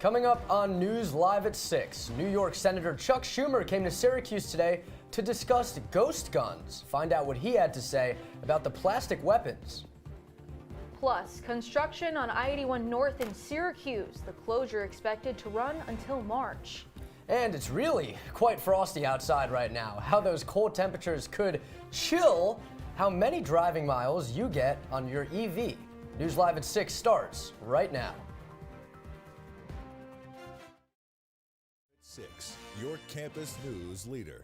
Coming up on News Live at 6, New York Senator Chuck Schumer came to Syracuse today to discuss ghost guns. Find out what he had to say about the plastic weapons. Plus, construction on I-81 North in Syracuse. The closure expected to run until March. And it's really quite frosty outside right now. How those cold temperatures could chill how many driving miles you get on your EV. News Live at 6 starts right now. 6, your campus news leader.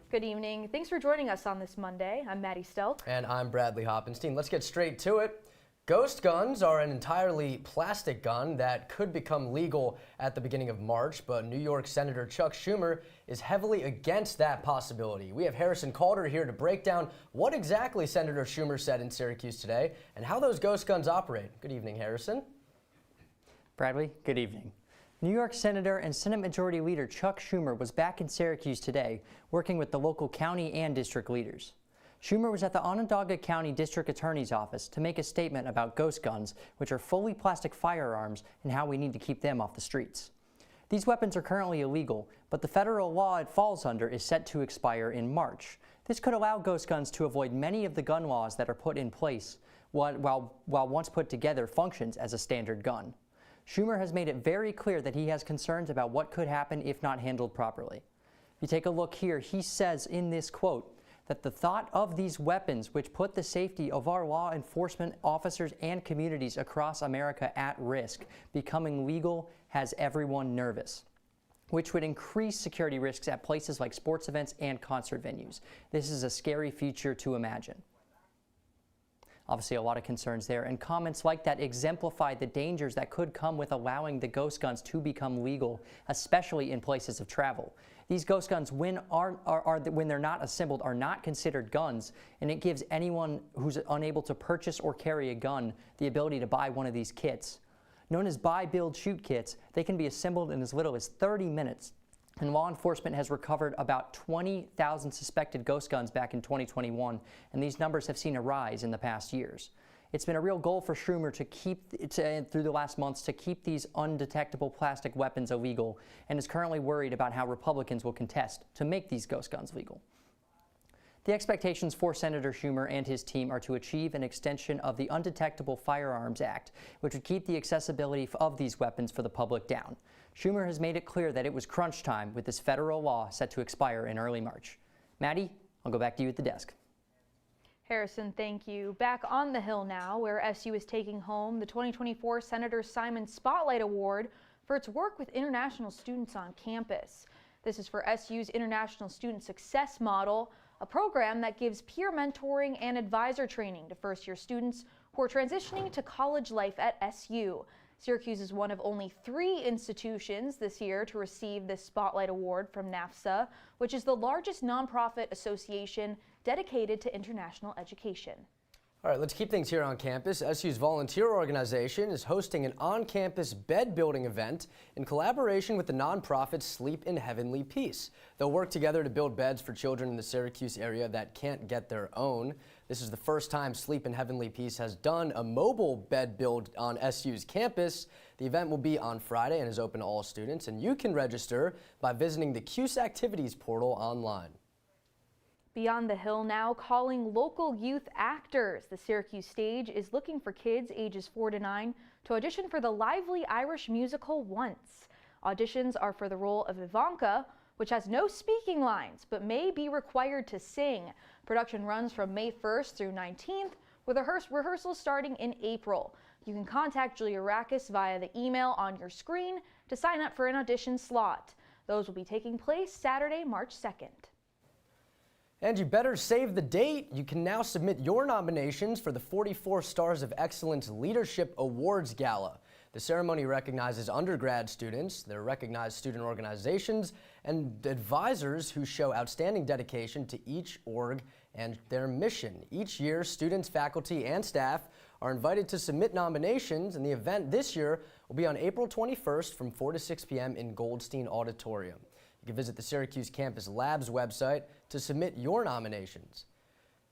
Good evening. Thanks for joining us on this Monday. I'm Maddie Stelk. And I'm Bradley Hoppenstein. Let's get straight to it. Ghost guns are an entirely plastic gun that could become legal at the beginning of March, but New York Senator Chuck Schumer is heavily against that possibility. We have Harrison Calder here to break down what exactly Senator Schumer said in Syracuse today and how those ghost guns operate. Good evening, Harrison. Bradley, good evening. New York Senator and Senate Majority Leader Chuck Schumer was back in Syracuse today, working with the local county and district leaders. Schumer was at the Onondaga County District Attorney's Office to make a statement about ghost guns, which are fully plastic firearms, and how we need to keep them off the streets. These weapons are currently illegal, but the federal law it falls under is set to expire in March. This could allow ghost guns to avoid many of the gun laws that are put in place, while once put together functions as a standard gun. Schumer has made it very clear that he has concerns about what could happen if not handled properly. If you take a look here, he says in this quote that the thought of these weapons, which put the safety of our law enforcement officers and communities across America at risk, becoming legal has everyone nervous, which would increase security risks at places like sports events and concert venues. This is a scary future to imagine. Obviously, a lot of concerns there, and comments like that exemplify the dangers that could come with allowing the ghost guns to become legal, especially in places of travel. These ghost guns, when they're not assembled, are not considered guns, and it gives anyone who's unable to purchase or carry a gun the ability to buy one of these kits. Known as buy, build, shoot kits, they can be assembled in as little as 30 minutes. And law enforcement has recovered about 20,000 suspected ghost guns back in 2021, and these numbers have seen a rise in the past years. It's been a real goal for Schumer through the last months to keep these undetectable plastic weapons illegal, and is currently worried about how Republicans will contest to make these ghost guns legal. The expectations for Senator Schumer and his team are to achieve an extension of the Undetectable Firearms Act, which would keep the accessibility of these weapons for the public down. Schumer has made it clear that it was crunch time with this federal law set to expire in early March. Maddie, I'll go back to you at the desk. Harrison, thank you. Back on the Hill now, where SU is taking home the 2024 Senator Simon Spotlight Award for its work with international students on campus. This is for SU's International Student Success Model, a program that gives peer mentoring and advisor training to first-year students who are transitioning to college life at SU. Syracuse is one of only 3 institutions this year to receive this Spotlight Award from NAFSA, which is the largest nonprofit association dedicated to international education. All right, let's keep things here on campus. SU's volunteer organization is hosting an on-campus bed building event in collaboration with the nonprofit Sleep in Heavenly Peace. They'll work together to build beds for children in the Syracuse area that can't get their own. This is the first time Sleep in Heavenly Peace has done a mobile bed build on SU's campus. The event will be on Friday and is open to all students, and you can register by visiting the CUSE Activities portal online. Beyond the Hill now, calling local youth actors. The Syracuse stage is looking for kids ages 4 to 9 to audition for the lively Irish musical Once. Auditions are for the role of Ivanka, which has no speaking lines but may be required to sing. Production runs from May 1st through 19th, with rehearsals starting in April. You can contact Julia Rakis via the email on your screen to sign up for an audition slot. Those will be taking place Saturday, March 2nd. And you better save the date. You can now submit your nominations for the 44 Stars of Excellence Leadership Awards Gala. The ceremony recognizes undergrad students, their recognized student organizations, and advisors who show outstanding dedication to each org and their mission. Each year, students, faculty, and staff are invited to submit nominations, and the event this year will be on April 21st from 4 to 6 p.m. in Goldstein Auditorium. You can visit the Syracuse Campus Labs website to submit your nominations.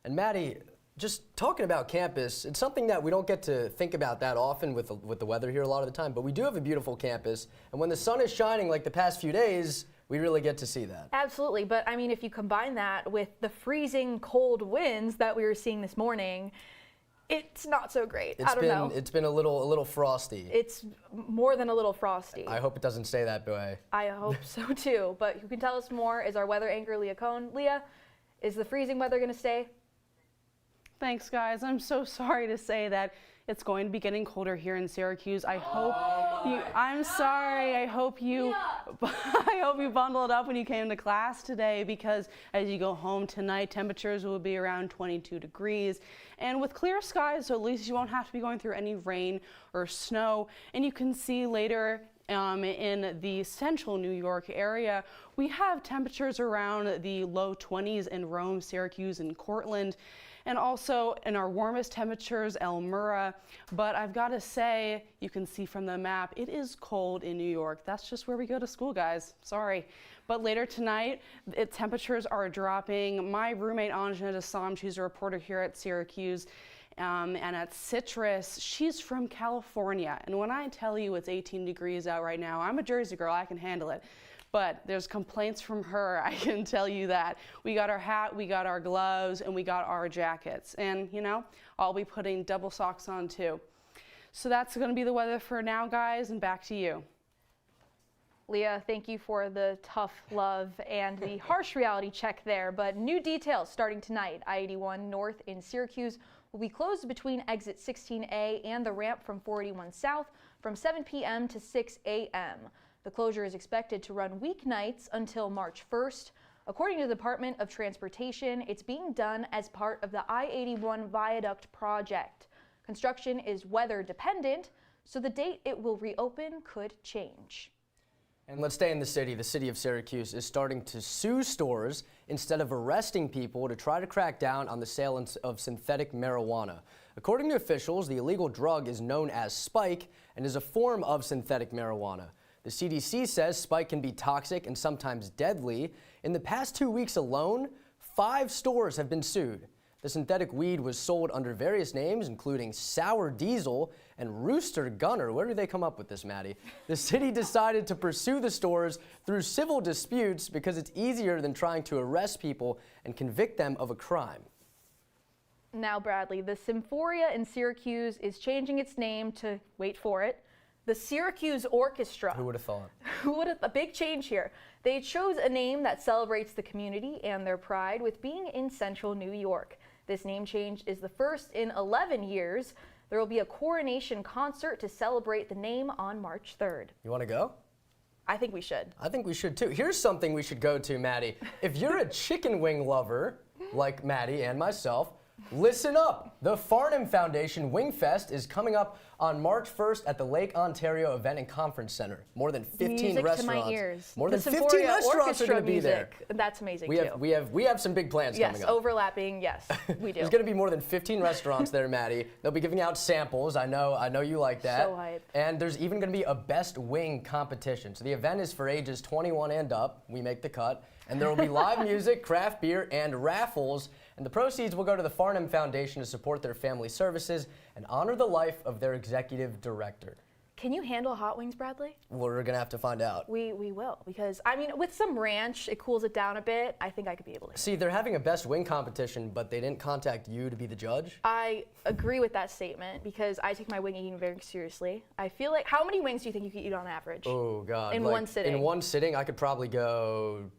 And Maddie, just talking about campus, it's something that we don't get to think about that often with the weather here a lot of the time, but we do have a beautiful campus, and when the sun is shining like the past few days, we really get to see that. Absolutely, but I mean, if you combine that with the freezing cold winds that we were seeing this morning, it's not so great. I don't know. It's been a little frosty. It's more than a little frosty. I hope it doesn't stay that way. I hope so too, but who can tell us more is our weather anchor, Leah Cohn. Leah, is the freezing weather going to stay? Thanks, guys. I'm so sorry to say that it's going to be getting colder here in Syracuse. I hope I'm sorry. I hope you bundled up when you came to class today, because as you go home tonight, temperatures will be around 22 degrees. And with clear skies, so at least you won't have to be going through any rain or snow. And you can see later in the central New York area, we have temperatures around the low 20s in Rome, Syracuse, and Cortland. And also in our warmest temperatures, Elmira. But I've got to say, you can see from the map, it is cold in New York. That's just where we go to school, guys. Sorry. But later tonight, temperatures are dropping. My roommate, Anjana Dassam, she's a reporter here at Syracuse and at Citrus. She's from California. And when I tell you it's 18 degrees out right now, I'm a Jersey girl, I can handle it. But there's complaints from her, I can tell you that. We got our hat, we got our gloves, and we got our jackets. And, you know, I'll be putting double socks on too. So that's going to be the weather for now, guys, and back to you. Leah, thank you for the tough love and the harsh reality check there. But new details starting tonight. I-81 North in Syracuse will be closed between exit 16A and the ramp from 481 South from 7 p.m. to 6 a.m. The closure is expected to run weeknights until March 1st. According to the Department of Transportation, it's being done as part of the I-81 Viaduct project. Construction is weather dependent, so the date it will reopen could change. And let's stay in the city. The city of Syracuse is starting to sue stores instead of arresting people to try to crack down on the sale of synthetic marijuana. According to officials, the illegal drug is known as Spike and is a form of synthetic marijuana. The CDC says Spike can be toxic and sometimes deadly. In the past 2 weeks alone, 5 stores have been sued. The synthetic weed was sold under various names, including Sour Diesel and Rooster Gunner. Where did they come up with this, Maddie? The city decided to pursue the stores through civil disputes because it's easier than trying to arrest people and convict them of a crime. Now, Bradley, the Symphoria in Syracuse is changing its name to, wait for it, the Syracuse Orchestra. Who would have thought? Who would have? A big change here. They chose a name that celebrates the community and their pride with being in central New York. This name change is the first in 11 years. There will be a coronation concert to celebrate the name on March 3rd. You want to go? I think we should. I think we should too. Here's something we should go to, Maddie. If you're a chicken wing lover, like Maddie and myself, listen up. The Farnham Foundation Wing Fest is coming up on March 1st at the Lake Ontario Event and Conference Center. More than 15 music restaurants. To my ears. More the than 15 Symphoria restaurants are going to be there. That's amazing we have some big plans coming up. Yes, overlapping. Yes, we do. There's going to be more than 15 restaurants there, Maddie. They'll be giving out samples. I know you like that. So hype. And there's even going to be a best wing competition. So the event is for ages 21 and up. We make the cut. And there will be live music, craft beer, and raffles. And the proceeds will go to the Farnham Foundation to support their family services and honor the life of their executive director. Can you handle hot wings, Bradley? We're going to have to find out. We will, because, I mean, with some ranch, it cools it down a bit. I think I could be able to. See, they're having a best wing competition, but they didn't contact you to be the judge? I agree with that statement, because I take my wing eating very seriously. I feel like, how many wings do you think you could eat on average? Oh, God. In one sitting? In one sitting, I could probably go,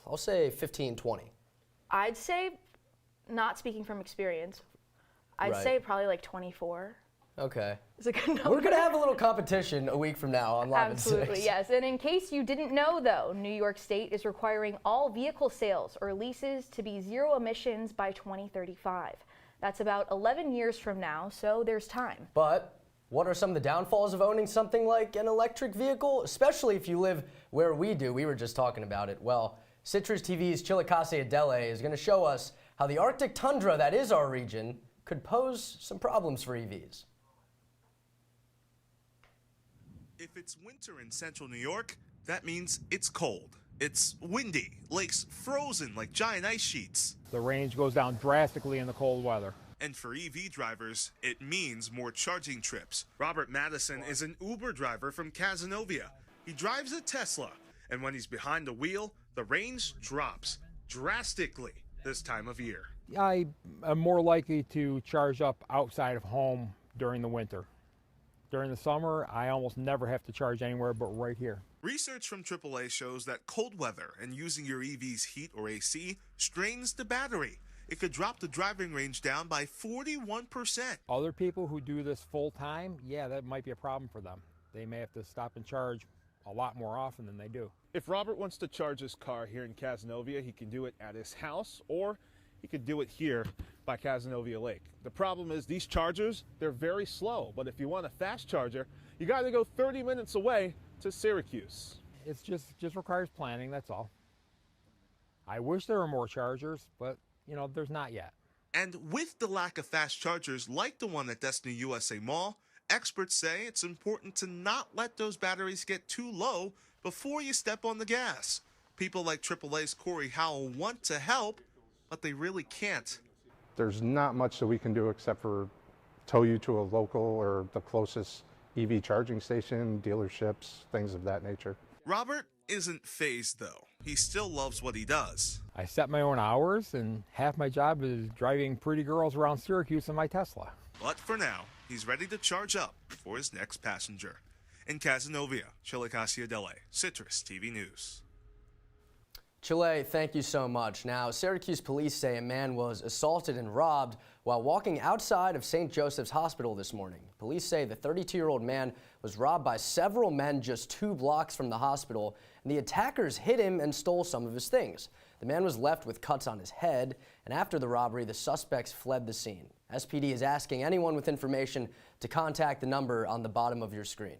I'll say 15, 20. I'd say, not speaking from experience, I'd Right. say probably like 24. Okay. Is a good number. We're going to have a little competition a week from now on Live at 6. Absolutely, yes. And in case you didn't know, though, New York State is requiring all vehicle sales or leases to be zero emissions by 2035. That's about 11 years from now, so there's time. But what are some of the downfalls of owning something like an electric vehicle, especially if you live where we do? We were just talking about it. Well, CitrusTV's Chillicase Adele is going to show us how the Arctic tundra that is our region could pose some problems for EVs. If it's winter in central New York, that means it's cold. It's windy, lakes frozen like giant ice sheets. The range goes down drastically in the cold weather. And for EV drivers, it means more charging trips. Robert Madison is an Uber driver from Cazenovia. He drives a Tesla, and when he's behind the wheel, the range drops drastically this time of year. I am more likely to charge up outside of home during the winter. During the summer, I almost never have to charge anywhere but right here. Research from AAA shows that cold weather and using your EV's heat or AC strains the battery. It could drop the driving range down by 41%. Other people who do this full time, yeah, that might be a problem for them. They may have to stop and charge a lot more often than they do. If Robert wants to charge his car here in Cazenovia, he can do it at his house, or he could do it here by Cazenovia Lake. The problem is these chargers, they're very slow, but if you want a fast charger, you got to go 30 minutes away to Syracuse. It's just requires planning, that's all. I wish there were more chargers, but you know, there's not yet. And with the lack of fast chargers like the one at Destiny USA Mall, experts say it's important to not let those batteries get too low before you step on the gas. People like AAA's Corey Howell want to help, but they really can't. There's not much that we can do except for tow you to a local or the closest EV charging station, dealerships, things of that nature. Robert isn't fazed though. He still loves what he does. I set my own hours, and half my job is driving pretty girls around Syracuse in my Tesla. But for now, he's ready to charge up for his next passenger. In Cazenovia, Chile Dele, Citrus TV News. Chile, thank you so much. Now, Syracuse police say a man was assaulted and robbed while walking outside of St. Joseph's Hospital this morning. Police say the 32-year-old man was robbed by several men just 2 blocks from the hospital, and the attackers hit him and stole some of his things. The man was left with cuts on his head, and after the robbery, the suspects fled the scene. SPD is asking anyone with information to contact the number on the bottom of your screen.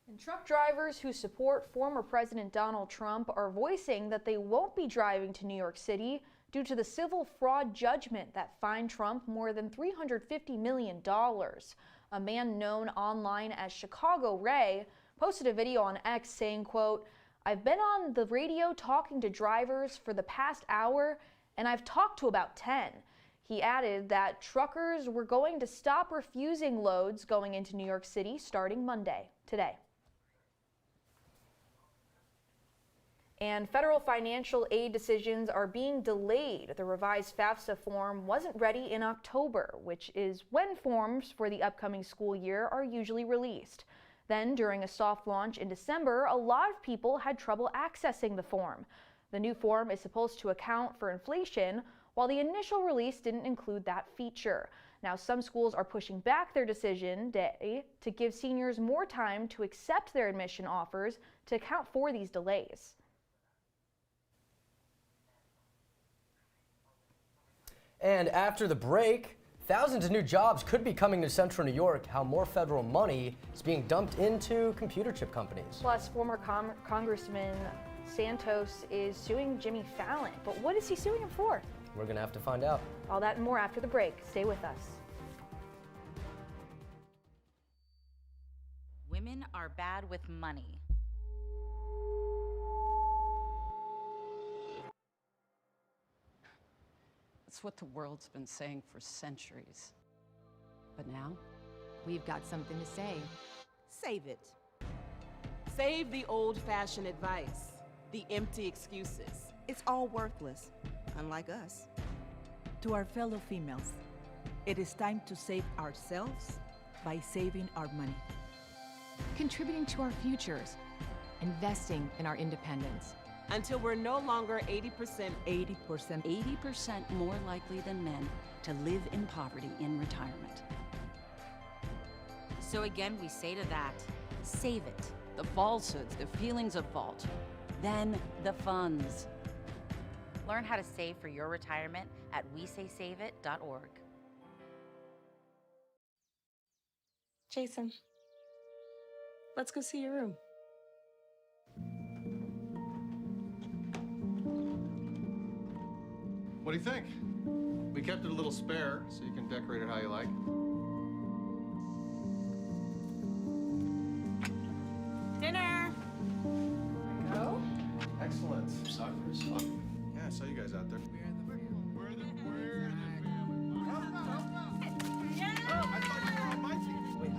And truck drivers who support former President Donald Trump are voicing that they won't be driving to New York City due to the civil fraud judgment that fined Trump more than $350 million. A man known online as Chicago Ray posted a video on X saying, quote, "I've been on the radio talking to drivers for the past hour, and I've talked to about 10. He added that truckers were going to stop refusing loads going into New York City starting today. And federal financial aid decisions are being delayed. The revised FAFSA form wasn't ready in October, which is when forms for the upcoming school year are usually released. Then, during a soft launch in December, a lot of people had trouble accessing the form. The new form is supposed to account for inflation, while the initial release didn't include that feature. Now, some schools are pushing back their decision day to give seniors more time to accept their admission offers to account for these delays. And after the break, thousands of new jobs could be coming to Central New York, how more federal money is being dumped into computer chip companies. Plus, former Congressman Santos is suing Jimmy Fallon. But what is he suing him for? We're going to have to find out. All that and more after the break. Stay with us. Women are bad with money. It's what the world's been saying for centuries. But now, we've got something to say. Save it. Save the old-fashioned advice, the empty excuses. It's all worthless, unlike us. To our fellow females, it is time to save ourselves by saving our money. Contributing to our futures, investing in our independence. Until we're no longer 80% more likely than men to live in poverty in retirement. So again, we say to that, save it. the falsehoods, the feelings of fault. Then the funds. Learn how to save for your retirement at wesaysaveit.org. Jason, let's go see your room. What do you think? We kept it a little spare, so you can decorate it how you like. Dinner! was fun. Yeah, I saw you guys out there. We're the family. Yeah! Oh, I thought you were on my team. Wait.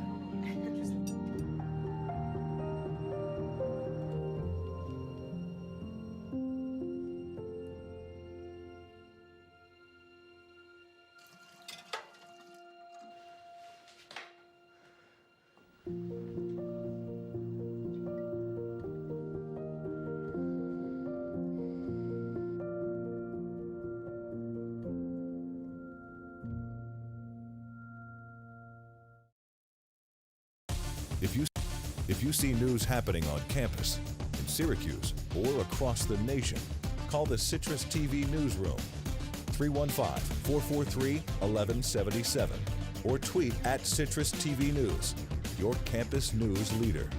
If you see news happening on campus, in Syracuse, or across the nation, call the CitrusTV newsroom, 315-443-1177, or tweet at CitrusTV News, your campus news leader.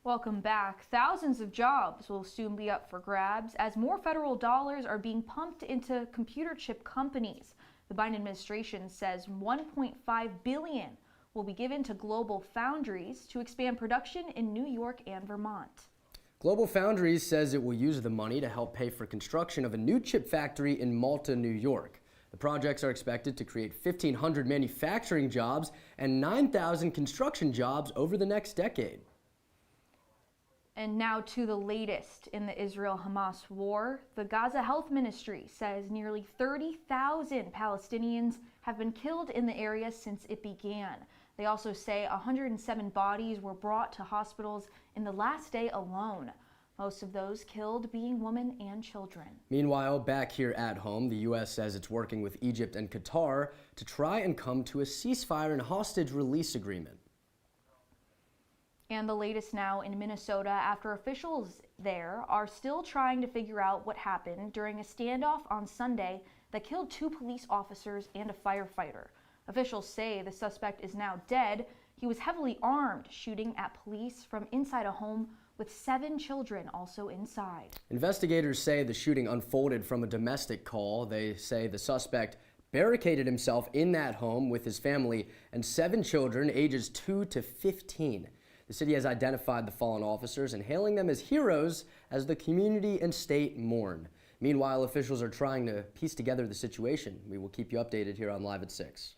Welcome back. Thousands of jobs will soon be up for grabs as more federal dollars are being pumped into computer chip companies. The Biden administration says $1.5 billion will be given to Global Foundries to expand production in New York and Vermont. Global Foundries says it will use the money to help pay for construction of a new chip factory in Malta, New York. The projects are expected to create 1,500 manufacturing jobs and 9,000 construction jobs over the next decade. And now to the latest in the Israel-Hamas war. The Gaza Health Ministry says nearly 30,000 Palestinians have been killed in the area since it began. They also say 107 bodies were brought to hospitals in the last day alone, most of those killed being women and children. Meanwhile, back here at home, the U.S. says it's working with Egypt and Qatar to try and come to a ceasefire and hostage release agreement. And the latest now in Minnesota after officials there are still trying to figure out what happened during a standoff on Sunday that killed 2 police officers and a firefighter. Officials say the suspect is now dead. He was heavily armed, shooting at police from inside a home with 7 children also inside. Investigators say the shooting unfolded from a domestic call. They say the suspect barricaded himself in that home with his family and 7 children ages 2 to 15. The city has identified the fallen officers and hailing them as heroes as the community and state mourn. Meanwhile, officials are trying to piece together the situation. We will keep you updated here on Live at 6.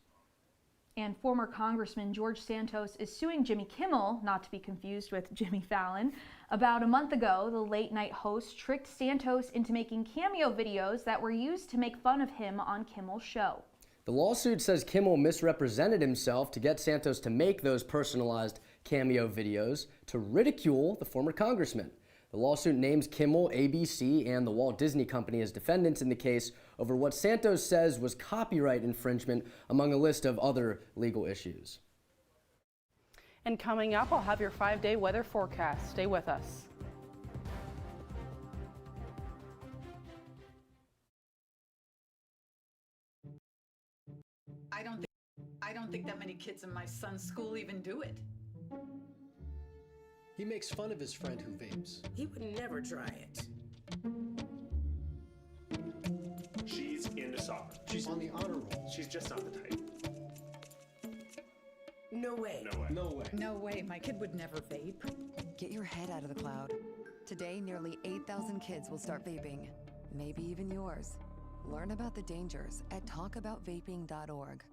And former Congressman George Santos is suing Jimmy Kimmel, not to be confused with Jimmy Fallon. About a month ago, the late-night host tricked Santos into making cameo videos that were used to make fun of him on Kimmel's show. The lawsuit says Kimmel misrepresented himself to get Santos to make those personalized cameo videos to ridicule the former congressman. The lawsuit names Kimmel, ABC, and the Walt Disney Company as defendants in the case over what Santos says was copyright infringement, among a list of other legal issues. And coming up, I'll have your 5-day weather forecast. Stay with us. I don't think that many kids in my son's school even do it. He makes fun of his friend who vapes. He would never try it. She's into soccer. She's on the honor roll. She's just not the type. No way. No way. No way. No way, my kid would never vape. Get your head out of the cloud. Today, nearly 8,000 kids will start vaping. Maybe even yours. Learn about the dangers at talkaboutvaping.org.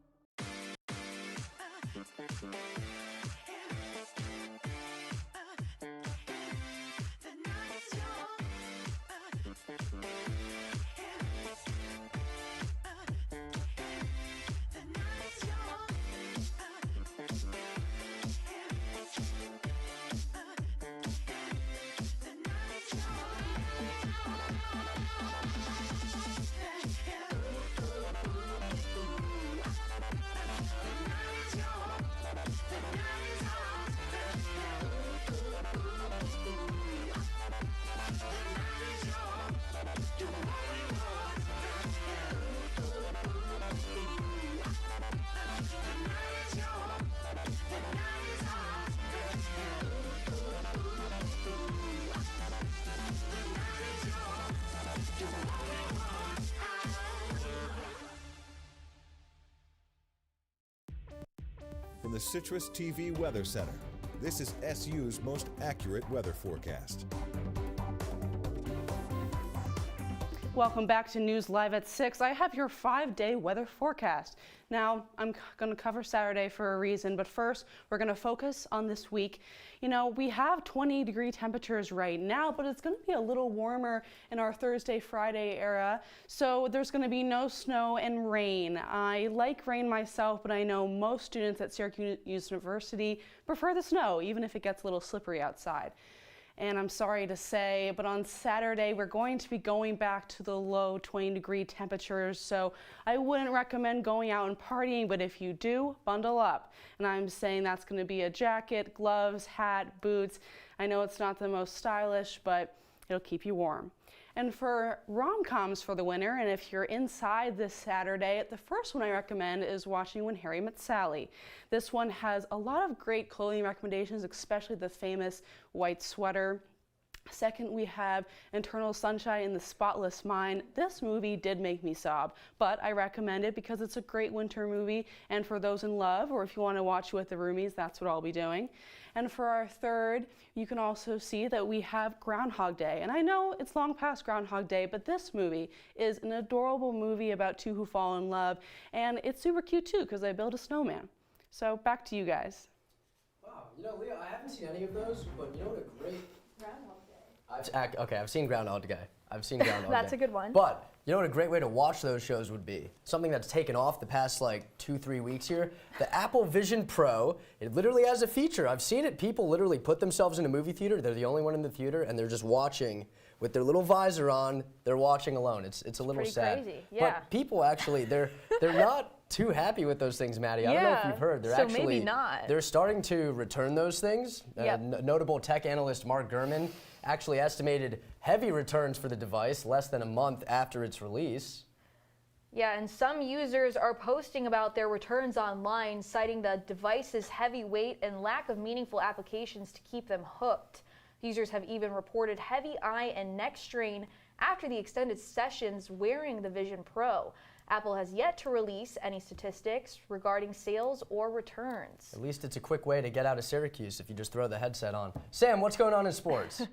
From the CitrusTV Weather Center, this is SU's most accurate weather forecast. Welcome back to News Live at 6. I have your 5-day weather forecast. Now, I'm going to cover Saturday for a reason, but first, we're going to focus on this week. You know, we have 20-degree temperatures right now, but it's going to be a little warmer in our Thursday, Friday era, so there's going to be no snow and rain. I like rain myself, but I know most students at Syracuse University prefer the snow, even if it gets a little slippery outside. And I'm sorry to say, but on Saturday, we're going to be going back to the low 20-degree temperatures, so I wouldn't recommend going out and partying, but if you do, bundle up. And I'm saying that's going to be a jacket, gloves, hat, boots. I know it's not the most stylish, but it'll keep you warm. And for rom-coms for the winter, and if you're inside this Saturday, the first one I recommend is watching When Harry Met Sally. This one has a lot of great clothing recommendations, especially the famous white sweater. Second, we have Eternal Sunshine in the Spotless Mind. This movie did make me sob, but I recommend it because it's a great winter movie, and for those in love, or if you want to watch with the roomies, that's what I'll be doing. And for our third, you can also see that we have Groundhog Day. And I know it's long past Groundhog Day, but this movie is an adorable movie about two who fall in love, and it's super cute too because they build a snowman. So back to you guys. Wow, you know, Leah, I haven't seen any of those, but you know what a great... Groundhog Day. I've seen Groundhog Day. That's a good one. But you know what a great way to watch those shows would be? Something that's taken off the past like 2-3 weeks here. The Apple Vision Pro. It literally has a feature. I've seen it. People literally put themselves in a movie theater. They're the only one in the theater, and they're just watching with their little visor on. They're watching alone. It's a little pretty sad. Crazy. Yeah. But people actually they're not too happy with those things, Maddie. I don't know if you've heard. They're actually maybe not. They're starting to return those things. Yep. Notable tech analyst Mark Gurman actually estimated heavy returns for the device less than a month after its release. Yeah, and some users are posting about their returns online, citing the device's heavy weight and lack of meaningful applications to keep them hooked. Users have even reported heavy eye and neck strain after the extended sessions wearing the Vision Pro. Apple has yet to release any statistics regarding sales or returns. At least it's a quick way to get out of Syracuse if you just throw the headset on. Sam, what's going on in sports?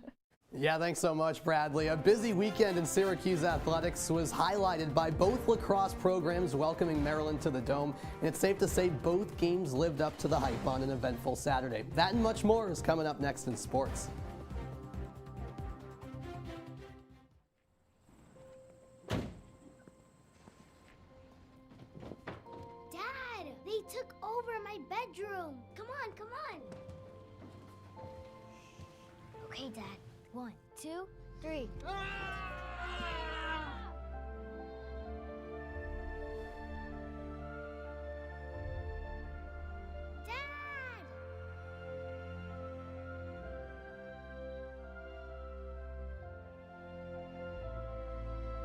Yeah, thanks so much, Bradley. A busy weekend in Syracuse athletics was highlighted by both lacrosse programs welcoming Maryland to the Dome, and it's safe to say both games lived up to the hype on an eventful Saturday. That and much more is coming up next in sports. Dad, they took over my bedroom. Come on, come on. Okay, Dad. 1, 2, 3. Dad!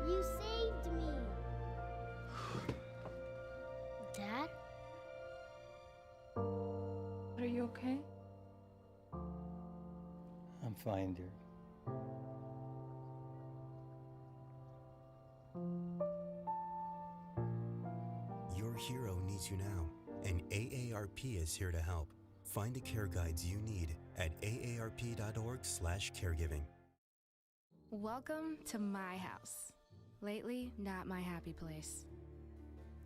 You saved me. Dad? Are you okay? I'm fine, dear. Your hero needs you now, and AARP is here to help. Find the care guides you need at aarp.org/caregiving. Welcome to my house. Lately, not my happy place.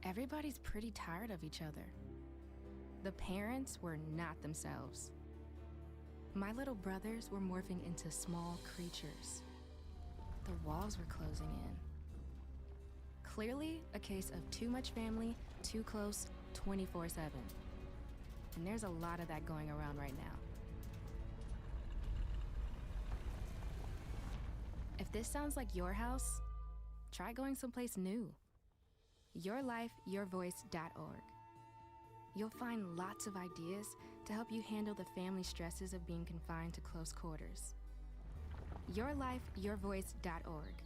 Everybody's pretty tired of each other. The parents were not themselves. My little brothers were morphing into small creatures. The walls were closing in. Clearly, a case of too much family, too close, 24/7. And there's a lot of that going around right now. If this sounds like your house, try going someplace new. YourLifeYourVoice.org. You'll find lots of ideas to help you handle the family stresses of being confined to close quarters. YourLifeYourVoice.org.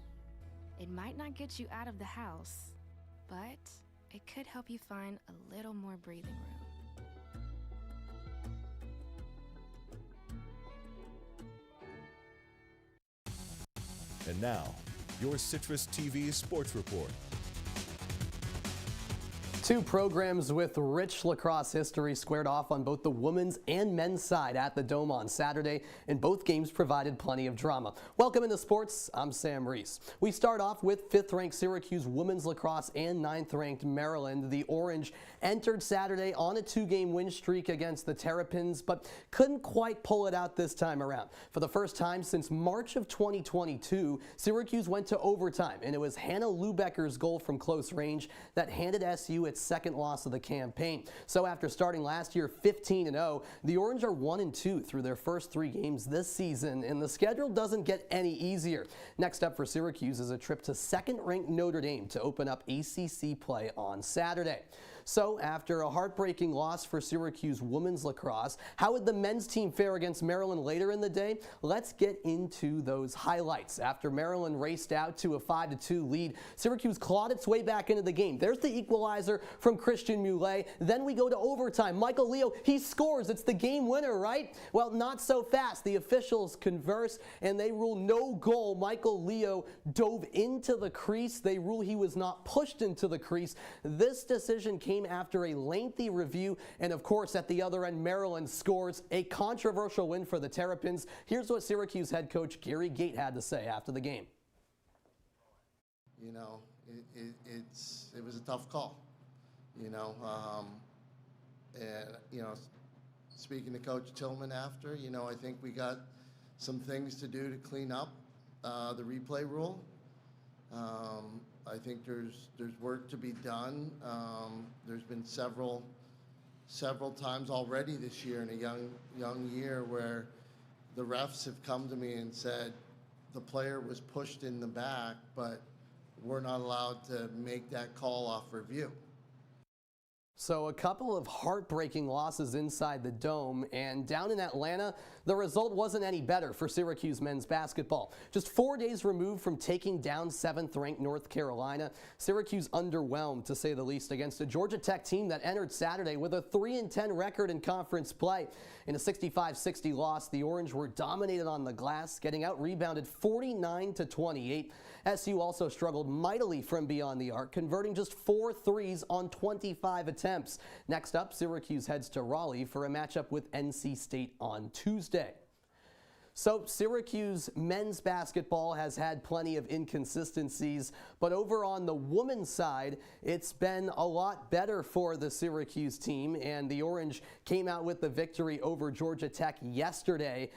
It might not get you out of the house, but it could help you find a little more breathing room. And now, your CitrusTV Sports Report. Two programs with rich lacrosse history squared off on both the women's and men's side at the Dome on Saturday, and both games provided plenty of drama. Welcome into sports. I'm Sam Reis. We start off with 5th-ranked Syracuse women's lacrosse and 9th-ranked Maryland. The Orange entered Saturday on a 2-game win streak against the Terrapins, but couldn't quite pull it out this time around. For the first time since March of 2022, Syracuse went to overtime, and it was Hannah Lubecker's goal from close range that handed SU its second loss of the campaign. So after starting last year 15-0, the Orange are 1-2 through their first 3 games this season, and the schedule doesn't get any easier. Next up for Syracuse is a trip to 2nd-ranked Notre Dame to open up ACC play on Saturday. So after a heartbreaking loss for Syracuse women's lacrosse, how would the men's team fare against Maryland later in the day? Let's get into those highlights. After Maryland raced out to a 5-2 lead, Syracuse clawed its way back into the game. There's the equalizer from Christian Moulet. Then we go to overtime. Michael Leo, he scores. It's the game winner, right? Well, not so fast. The officials converse and they rule no goal. Michael Leo dove into the crease. They rule he was not pushed into the crease. This decision came after a lengthy review, and of course at the other end Maryland scores. A controversial win for the Terrapins. Here's what Syracuse head coach Gary Gait had to say after the game. You know, it was a tough call, you know, and, you know, speaking to Coach Tillman after, you know, I think we got some things to do to clean up the replay rule. I think there's work to be done. There's been several times already this year in a young year where the refs have come to me and said the player was pushed in the back, but we're not allowed to make that call off review. So a couple of heartbreaking losses inside the Dome, and down in Atlanta, the result wasn't any better for Syracuse men's basketball. Just 4 days removed from taking down 7th-ranked North Carolina, Syracuse underwhelmed, to say the least, against a Georgia Tech team that entered Saturday with a 3-10 record in conference play. In a 65-60 loss, the Orange were dominated on the glass, getting out-rebounded 49-28. SU also struggled mightily from beyond the arc, converting just 4 threes on 25 attempts. Next up, Syracuse heads to Raleigh for a matchup with NC State on Tuesday. So Syracuse men's basketball has had plenty of inconsistencies, but over on the women's side, it's been a lot better for the Syracuse team, and the Orange came out with the victory over Georgia Tech yesterday.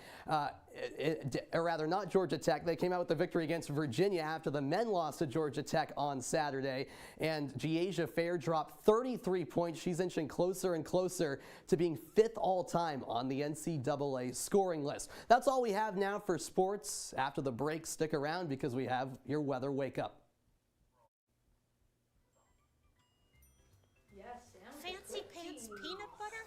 Or rather, not Georgia Tech. They came out with the victory against Virginia after the men lost to Georgia Tech on Saturday. And Giasia Fair dropped 33 points. She's inching closer and closer to being 5th all-time on the NCAA scoring list. That's all we have now for sports. After the break, stick around because we have your weather wake-up. Fancy pants peanut butter?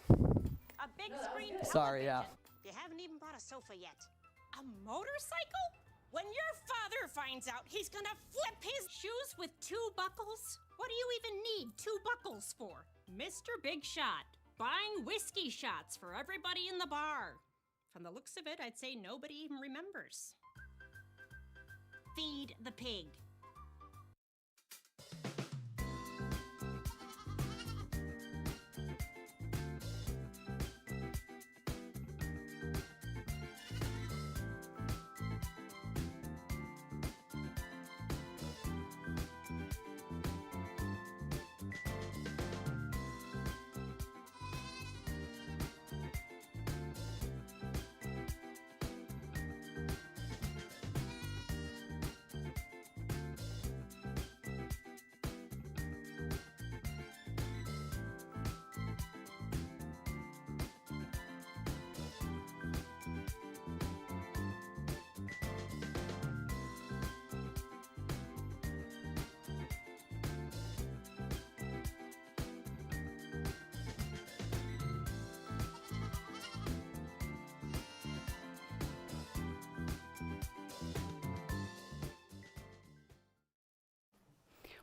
A big screen television. Sorry, yeah. You haven't even brought a sofa yet. A motorcycle? When your father finds out, he's gonna flip his shoes with 2 buckles? What do you even need 2 buckles for? Mr. Big Shot, buying whiskey shots for everybody in the bar. From the looks of it, I'd say nobody even remembers. Feed the pig.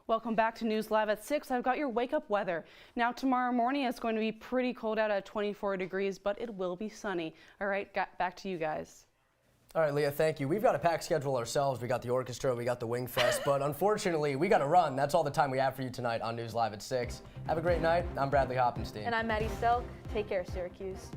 Welcome back to News Live at 6. I've got your wake-up weather. Now tomorrow morning it's going to be pretty cold out at 24 degrees, but it will be sunny. All right, back to you guys. All right, Leah, thank you. We've got a packed schedule ourselves. We got the orchestra, we got the Wing Fest, but unfortunately, we got to run. That's all the time we have for you tonight on News Live at 6. Have a great night. I'm Bradley Hoppenstein. And I'm Maddie Stelk. Take care, Syracuse.